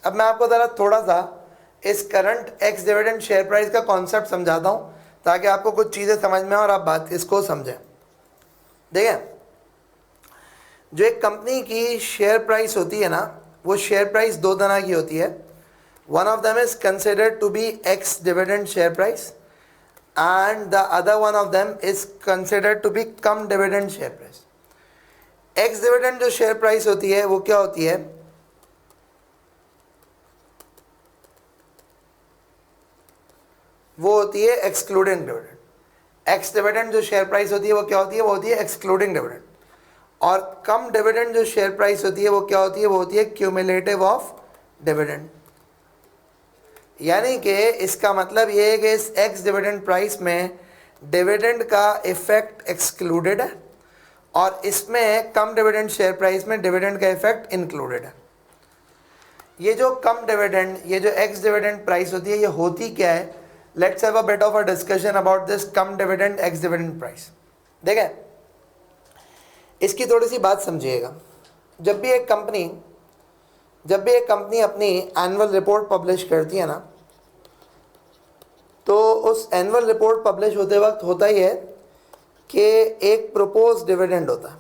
अब मैं आपको ज़रा थोड़ा सा इस current x dividend share price का कॉन्सेप्ट समझाता हूँ ताकि आपको कुछ चीज़ें समझ में और आप बात इसको समझें। देखें, जो एक कंपनी की शेयर प्राइस होती है ना, वो शेयर प्राइस दो तरह की होती है। One of them is considered to be ex dividend share price and the other one of them is considered to be cum dividend share price. Ex dividend जो शेयर प्राइस होती है वो क्या होती है, वो होती है एक्सक्लूडिंग डिविडेंड। एक्स डिविडेंड जो शेयर प्राइस होती है वो क्या होती है, वो होती है एक्सक्लूडिंग डिविडेंड। और कम डिविडेंड जो शेयर प्राइस होती है वो क्या होती है, वो होती है क्यूमुलेटिव ऑफ डिविडेंड। यानी कि इसका मतलब ये है कि इस एक्स डिविडेंड प्राइस में डिविडेंड का इफेक्ट एक्सक्लूडेड है और इसमें कम डिविडेंड शेयर प्राइस में डिविडेंड का इफेक्ट इंक्लूडेड है। ये जो कम डिविडेंड, ये जो एक्स डिविडेंड प्राइस होती है, ये होती क्या है? Let's have a bit of a discussion about this come dividend ex dividend price. देखें, इसकी थोड़ी सी बात समझिएगा। जब भी एक कंपनी अपनी एनुअल रिपोर्ट पब्लिश करती है ना, तो उस एनुअल रिपोर्ट पब्लिश होते वक्त होता ही है कि एक प्रपोज डिविडेंड होता है।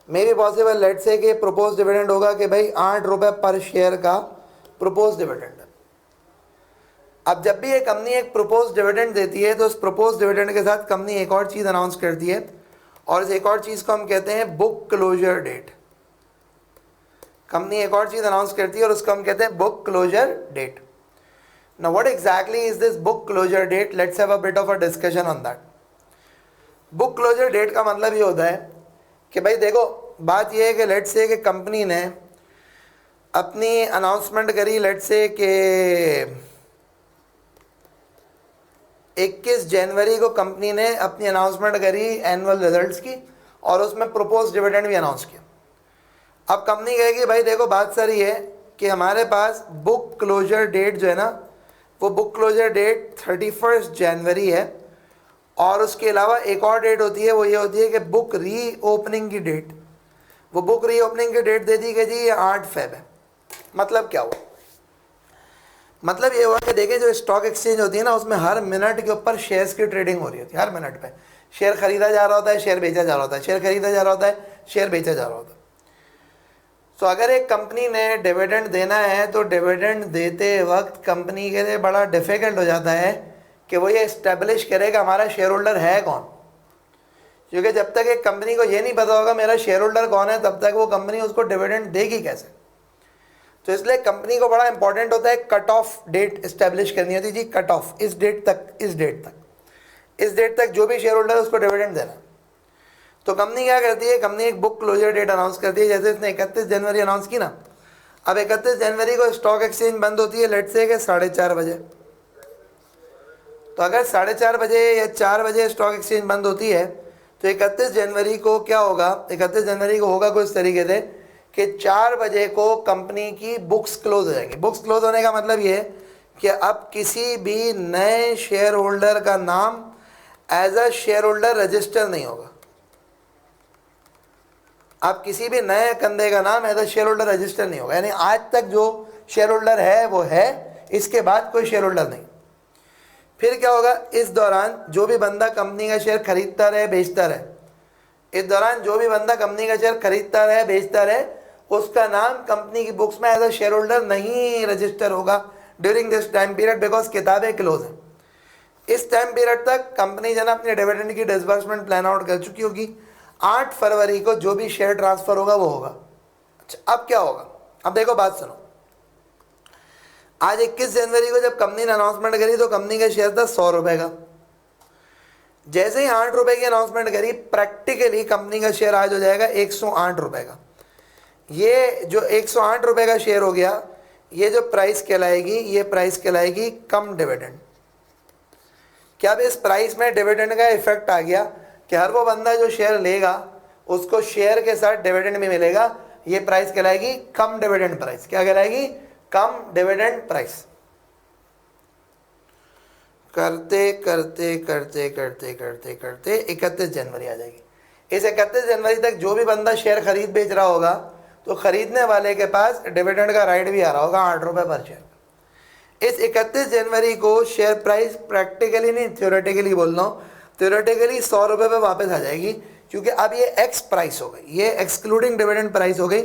May be possible, let's say कि प्रपोज डिविडेंड होगा कि भाई 8 रुपये पर शेयर का प्रपोज डिविडेंड है। अब जब भी ये कंपनी एक प्रपोज डिविडेंड देती है तो उस प्रपोज डिविडेंड के साथ कंपनी एक और चीज़ अनाउंस करती है और इस एक और चीज़ को हम कहते हैं बुक क्लोजर डेट। कंपनी एक और चीज़ अनाउंस करती है और उसको हम कहते हैं book closure date. Now what exactly is this book closure date? Let's have a bit of a discussion on that. Book closure date का मतलब ये होता है कि भाई देखो, बात ये है कि लेट्स से कि कंपनी ने अपनी अनाउंसमेंट करी, लेट्स से कि 21 जनवरी को कंपनी ने अपनी अनाउंसमेंट करी एनुअल रिजल्ट्स की और उसमें प्रपोज डिविडेंड भी अनाउंस किया। अब कंपनी कहेगी भाई देखो, बात सारी है कि हमारे पास बुक क्लोजर डेट जो है ना, वो बुक क्लोजर डेट 31 जनवरी है और उसके अलावा एक और डेट होती है, वो ये होती है कि बुक री ओपनिंग की डेट। वो बुक री ओपनिंग की डेट दे दी कि जी ये 8 फेब है। मतलब क्या हुआ? मतलब ये हुआ कि देखिए, जो स्टॉक एक्सचेंज होती है ना, उसमें हर मिनट के ऊपर शेयर्स की ट्रेडिंग हो रही होती है। हर मिनट पे शेयर खरीदा जा रहा होता है, शेयर बेचा जा रहा होता है, शेयर खरीदा जा रहा होता है, शेयर बेचा जा रहा होता है। तो अगर एक कंपनी ने डिविडेंड देना है तो डिविडेंड देते वक्त कंपनी के लिए बड़ा डिफ़िकल्ट हो जाता है कि वो ये इस्टेब्लिश करेगा हमारा शेयर होल्डर है कौन। क्योंकि जब तक एक कंपनी को ये नहीं पता होगा मेरा शेयर होल्डर कौन है, तब तक वो कंपनी उसको डिविडेंड देगी कैसे। तो इसलिए कंपनी को बड़ा इंपॉर्टेंट होता है कट ऑफ डेट इस्टेब्लिश करनी होती है। जी कट ऑफ, इस डेट तक जो भी शेयर होल्डर है उसको डिविडेंड देना। तो कंपनी क्या करती है, कंपनी एक बुक क्लोजर डेट अनाउंस करती है। जैसे इसने 31 जनवरी अनाउंस की ना, अब 31 जनवरी को स्टॉक एक्सचेंज बंद होती है, लेट्स से कि 4:30 बजे। तो अगर 4:30 बजे या 4 बजे स्टॉक एक्सचेंज बंद होती है तो 31 जनवरी को क्या होगा? 31 जनवरी को होगा कुछ तरीके से कि 4 बजे को कंपनी की बुक्स क्लोज हो जाएंगी। बुक्स क्लोज होने का मतलब ये है कि अब किसी भी नए शेयर होल्डर का नाम as a share holder register नहीं होगा। अब किसी भी नए कंधे का नाम as a share holder register नहीं होगा। यानी आज तक जो शेयर होल्डर है वो है, इसके बाद कोई शेयर होल्डर नहीं। फिर क्या होगा? इस दौरान जो भी बंदा कंपनी का शेयर खरीदता रहे बेचता रहे, इस दौरान जो भी बंदा कंपनी का शेयर खरीदता रहे बेचता रहे, उसका नाम कंपनी की बुक्स में एज अ शेयर होल्डर नहीं रजिस्टर होगा during this time period, because किताबें क्लोज हैं। इस टाइम पीरियड तक कंपनी जो ना अपने डिविडेंड की डिसबर्समेंट प्लान आउट कर चुकी होगी। 8 फरवरी को जो भी शेयर ट्रांसफर होगा वो होगा। अच्छा, अब क्या होगा? अब देखो, बात सुनो। आज 21 जनवरी को जब कंपनी ने अनाउंसमेंट करी तो कंपनी का शेयर था 100 रुपये का। जैसे ही 8 रुपये की अनाउंसमेंट करी, प्रैक्टिकली कंपनी का शेयर आज हो जाएगा 108 रुपये का। ये जो 108 रुपये का शेयर हो गया, ये जो प्राइस कहलाएगी, ये प्राइस कहलाएगी कम डिविडेंड। क्या अब इस प्राइस में डिविडेंड का इफेक्ट आ गया कि हर वो बंदा जो शेयर लेगा उसको शेयर के साथ डिविडेंड भी मिलेगा? ये प्राइस कहलाएगी कम डिविडेंड प्राइस। क्या कहलाएगी? कम डिविडेंड प्राइस। करते करते करते करते करते करते 31 जनवरी आ जाएगी। इस 31 जनवरी तक जो भी बंदा शेयर खरीद बेच रहा होगा तो खरीदने वाले के पास डिविडेंड का राइट भी आ रहा होगा 8 रुपये पर शेयर। इस 31 जनवरी को शेयर प्राइस प्रैक्टिकली नहीं थ्योरेटिकली बोल रहा हूँ, थ्योरेटिकली 100 रुपये पर वापस आ जाएगी, क्योंकि अब ये एक्स प्राइस हो गई, ये एक्सक्लूडिंग डिविडेंड प्राइस हो गई।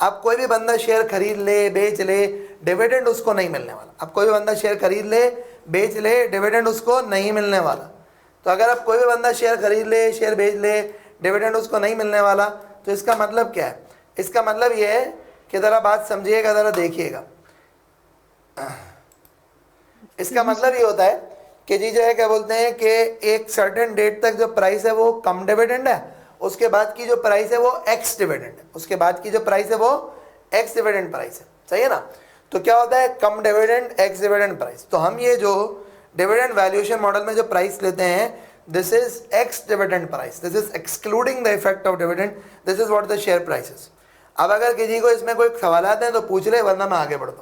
अब कोई भी बंदा शेयर खरीद ले बेच ले, डिविडेंड उसको नहीं मिलने वाला। अब कोई भी बंदा शेयर खरीद ले बेच ले, डिविडेंड उसको नहीं मिलने वाला। तो अगर अब कोई भी बंदा शेयर खरीद ले शेयर बेच ले, डिविडेंड उसको नहीं मिलने वाला, तो इसका मतलब क्या है? इसका मतलब ये है कि ज़रा बात समझिएगा, ज़रा देखिएगा। इसका मतलब ये होता है कि जी जो है क्या बोलते हैं कि एक सर्टेन डेट तक जो प्राइस है वो कम डिविडेंड है, उसके बाद की जो प्राइस है वो एक्स डिविडेंड है, उसके बाद की जो प्राइस है वो एक्स डिविडेंड प्राइस है। सही है ना? तो क्या होता है? कम डिविडेंड एक्स डिविडेंड प्राइस। तो हम ये जो डिविडेंड वैल्यूएशन मॉडल में जो प्राइस लेते हैं, this is x dividend price, this is excluding the effect of dividend, this is what the share price is. अब अगर किसी को इसमें कोई सवाल आते हैं तो पूछ ले, वरना मैं आगे बढ़ता हूँ।